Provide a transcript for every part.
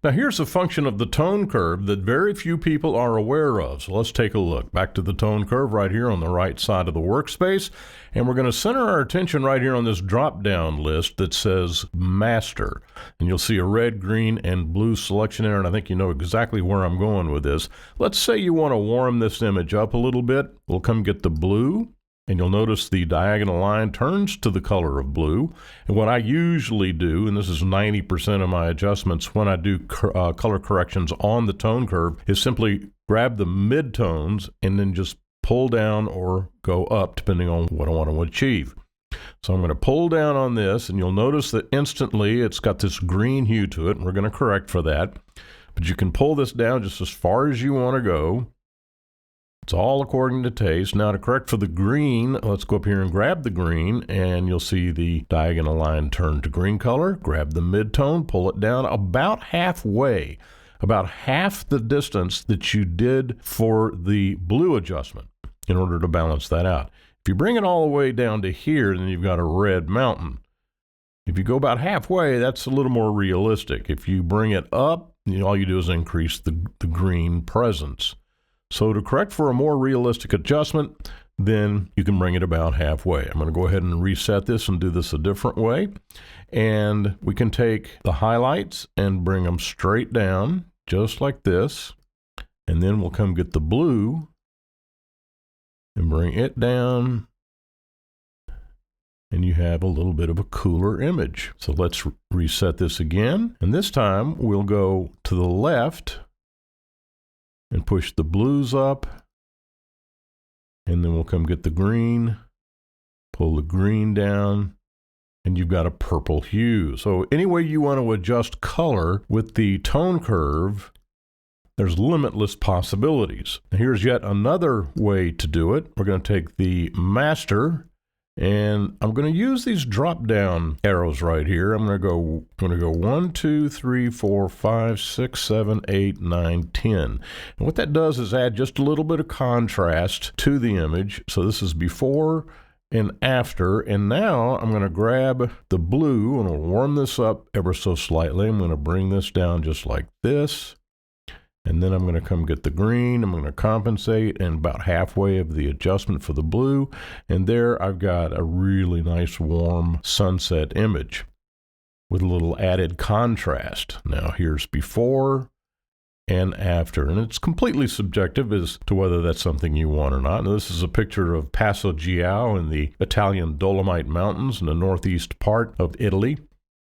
Now here's a function of the tone curve that very few people are aware of. So let's take a look. Back to the tone curve right here on the right side of the workspace. And we're going to center our attention right here on this drop-down list that says Master. And you'll see a red, green, and blue selection there, and I think you know exactly where I'm going with this. Let's say you want to warm this image up a little bit. We'll come get the blue. And you'll notice the diagonal line turns to the color of blue. And what I usually do, and this is 90% of my adjustments when I do color corrections on the tone curve, is simply grab the midtones and then just pull down or go up depending on what I want to achieve. So I'm going to pull down on this, and you'll notice that instantly it's got this green hue to it, and we're going to correct for that. But you can pull this down just as far as you want to go. It's all according to taste. Now to correct for the green, let's go up here and grab the green, and you'll see the diagonal line turn to green color. Grab the midtone, pull it down about halfway, about half the distance that you did for the blue adjustment in order to balance that out. If you bring it all the way down to here, then you've got a red mountain. If you go about halfway, that's a little more realistic. If you bring it up, all you do is increase the green presence. So to correct for a more realistic adjustment, then you can bring it about halfway. I'm going to go ahead and reset this and do this a different way. And we can take the highlights and bring them straight down, just like this. And then we'll come get the blue and bring it down. And you have a little bit of a cooler image. So let's reset this again. And this time we'll go to the left and push the blues up, and then we'll come get the green, pull the green down, and you've got a purple hue. So any way you want to adjust color with the tone curve, there's limitless possibilities. Here's yet another way to do it. We're going to take the master, and I'm going to use these drop down arrows right here. I'm going to go 1, 2, 3, 4, 5, 6, 7, 8, 9, 10. And what that does is add just a little bit of contrast to the image. So this is before and after. And now I'm going to grab the blue and we'll warm this up ever so slightly. I'm going to bring this down just like this. And then I'm going to come get the green. I'm going to compensate and about halfway of the adjustment for the blue. And there I've got a really nice warm sunset image with a little added contrast. Now here's before and after. And it's completely subjective as to whether that's something you want or not. Now, this is a picture of Passo Giao in the Italian Dolomite Mountains in the northeast part of Italy.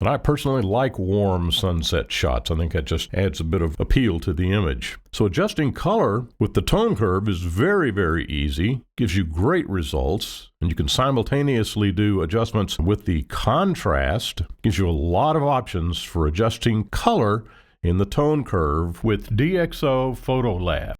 And I personally like warm sunset shots. I think that just adds a bit of appeal to the image. So adjusting color with the tone curve is very, very easy, gives you great results, and you can simultaneously do adjustments with the contrast. Gives you a lot of options for adjusting color in the tone curve with DxO PhotoLab.